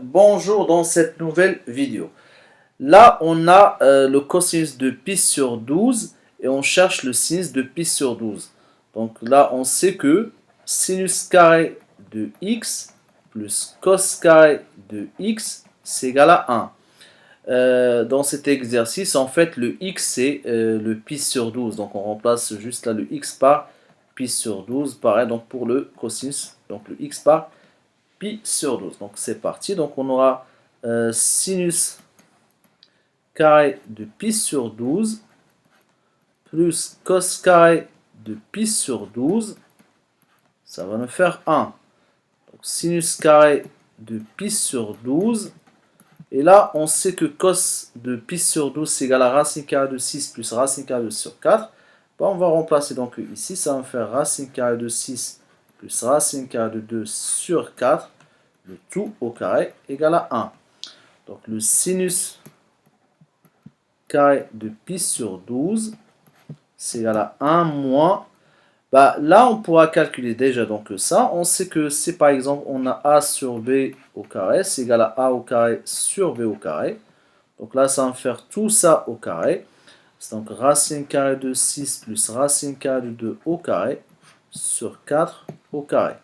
Bonjour dans cette nouvelle vidéo. Là, on a le cosinus de pi sur 12 et on cherche le sinus de pi sur 12. Donc là, on sait que sinus carré de x plus cos carré de x, c'est égal à 1. Dans cet exercice, en fait, le x, c'est le pi sur 12. Donc on remplace juste là le x par pi sur 12. Pareil, donc pour le cosinus, donc le x par pi sur 12. Donc c'est parti. Donc on aura sinus carré de pi sur 12 plus cos carré de pi sur 12. Ça va nous faire 1. Donc sinus carré de pi sur 12. Et là, on sait que cos de pi sur 12 c'est égal à racine carrée de 6 plus racine carrée de 2 sur 4. Bon, on va remplacer donc ici. Ça va me faire racine carrée de 6 plus racine carrée de 2 sur 4. Le tout au carré égale à 1. Donc le sinus carré de pi sur 12, c'est égal à 1 moins. Là, on pourra calculer déjà donc ça. On sait que c'est par exemple, on a a sur b au carré, c'est égal à a au carré sur b au carré. Donc là, ça va faire tout ça au carré. C'est donc racine carrée de 6 plus racine carrée de 2 au carré sur 4 au carré.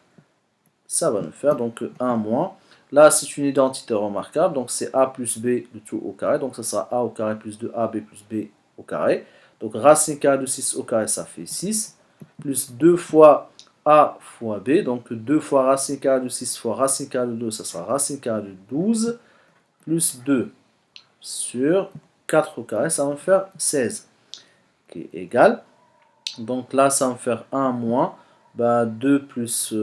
Ça va nous faire donc 1 moins. Là, c'est une identité remarquable, donc c'est a plus b le tout au carré, donc ça sera a au carré plus 2ab plus b au carré. Donc racine carrée de 6 au carré, ça fait 6, plus 2 fois a fois b, donc 2 fois racine carrée de 6 fois racine carrée de 2, ça sera racine carrée de 12, plus 2 sur 4 au carré, ça va me faire 16, qui est égal. Donc là, ça va me faire 1 moins, 2 plus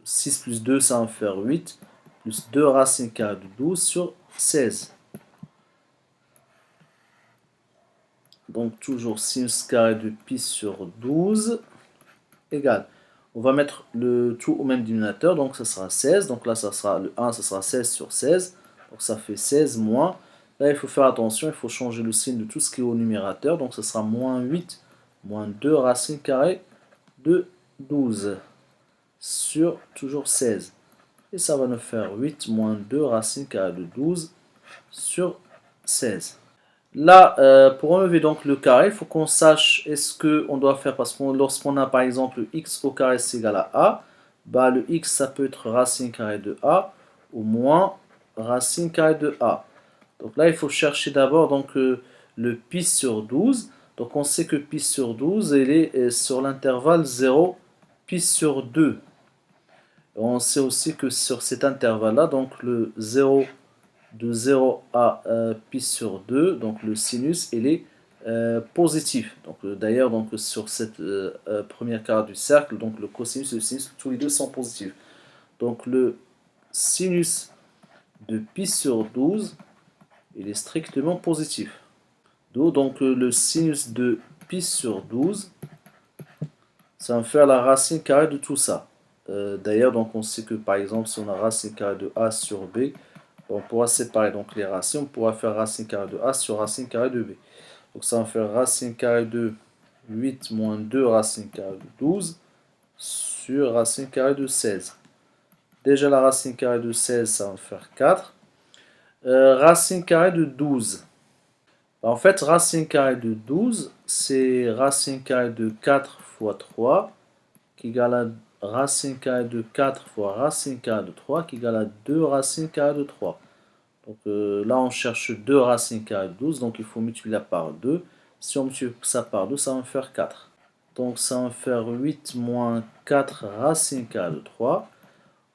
6 plus 2, ça va me faire 8, plus 2 racine carrée de 12 sur 16. Donc toujours sinus carré de pi sur 12 égale. On va mettre le tout au même dénominateur, donc ça sera 16. Donc là, ça sera le 1, ça sera 16 sur 16. Donc ça fait 16 moins. Là, il faut faire attention, il faut changer le signe de tout ce qui est au numérateur. Donc ça sera moins 8, moins 2 racine carrée de 12 sur toujours 16. Et ça va nous faire 8 moins 2 racine carrée de 12 sur 16. Là, pour enlever donc le carré, il faut qu'on sache est-ce qu'on doit faire, parce que lorsqu'on a par exemple x au carré c'est égal à a, le x ça peut être racine carrée de a ou moins racine carrée de a. Donc là, il faut chercher d'abord donc le pi sur 12. Donc on sait que pi sur 12, elle est sur l'intervalle 0, pi sur 2. On sait aussi que sur cet intervalle-là, donc le 0 de 0 à pi sur 2, donc le sinus, il est positif. Donc d'ailleurs, donc sur cette première carte du cercle, donc le cosinus et le sinus, tous les deux sont positifs. Donc le sinus de pi sur 12, il est strictement positif. D'où donc le sinus de pi sur 12, ça va me faire la racine carrée de tout ça. D'ailleurs, donc on sait que par exemple, si on a racine carrée de a sur b, on pourra séparer donc les racines, on pourra faire racine carrée de a sur racine carrée de b. Donc ça va faire racine carrée de 8 moins 2 racine carrée de 12 sur racine carrée de 16. Déjà la racine carrée de 16, ça va faire 4. Racine carrée de 12. En fait, racine carrée de 12, c'est racine carrée de 4 fois 3 qui égale à racine carrée de 4 fois racine carrée de 3 qui égale à 2 racine carrée de 3. Donc là, on cherche 2 racines carrées de 12, donc il faut multiplier par 2. Si on multiplie ça par 2, ça va me faire 4. Donc ça va me faire 8 moins 4 racine carrée de 3.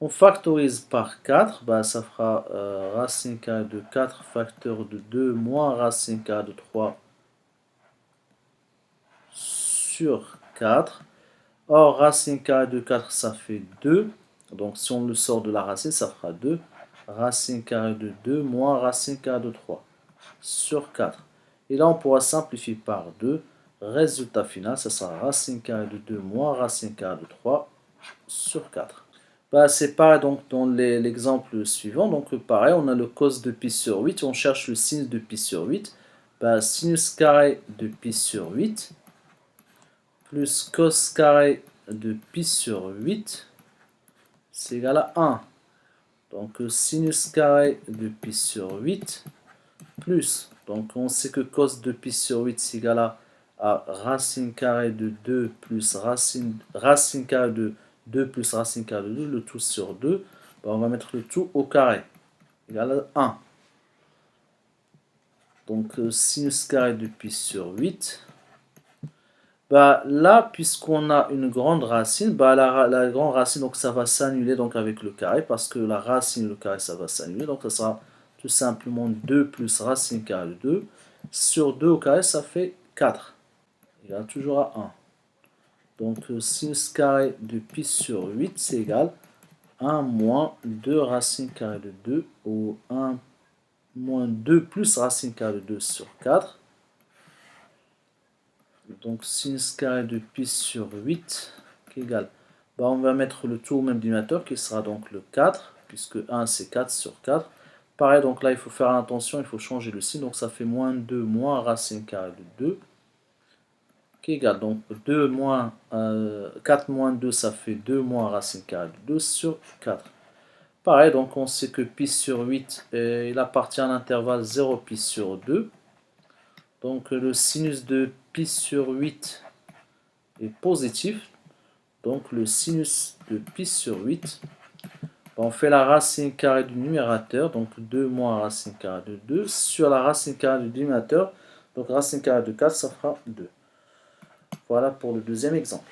On factorise par 4, ça fera racine carrée de 4 facteur de 2 moins racine carrée de 3 sur 4. Or, racine carrée de 4, ça fait 2. Donc si on le sort de la racine, ça fera 2. Racine carrée de 2 moins racine carrée de 3 sur 4. Et là, on pourra simplifier par 2. Résultat final, ça sera racine carrée de 2 moins racine carrée de 3 sur 4. C'est pareil donc dans l'exemple suivant. Donc pareil, on a le cos de pi sur 8. On cherche le sinus de pi sur 8. Sinus carré de pi sur 8 plus cos carré de pi sur 8, c'est égal à 1. Donc sinus carré de pi sur 8 plus, donc on sait que cos de pi sur 8 c'est égal à racine carrée de 2 plus racine carrée de 2 plus racine carrée de 2, le tout sur 2. Ben, on va mettre le tout au carré, égal à 1. Donc sinus carré de pi sur 8. Bah, là, puisqu'on a une grande racine, bah, la grande racine, donc ça va s'annuler donc avec le carré, parce que la racine et le carré, ça va s'annuler. Donc ça sera tout simplement 2 plus racine carrée de 2. Sur 2 au carré, ça fait 4. Il y a toujours à 1. Donc sinus carré de pi sur 8, c'est égal à 1 moins 2 racine carrée de 2, ou 1 moins 2 plus racine carrée de 2 sur 4. Donc sinus carré de pi sur 8 qui est égal. Bah, on va mettre le tout au même dénominateur qui sera donc le 4, puisque 1 c'est 4 sur 4. Pareil, donc là il faut faire attention, il faut changer le signe, donc ça fait moins 2 moins racine carrée de 2 qui est égal. Donc 2 moins, 4 moins 2 ça fait 2 moins racine carrée de 2 sur 4. Pareil, donc on sait que pi sur 8 il appartient à l'intervalle 0 pi sur 2. Donc le sinus de pi sur 8 est positif. Donc le sinus de pi sur 8, on fait la racine carrée du numérateur, donc 2 moins racine carrée de 2, sur la racine carrée du dénominateur, donc racine carrée de 4, ça fera 2. Voilà pour le deuxième exemple.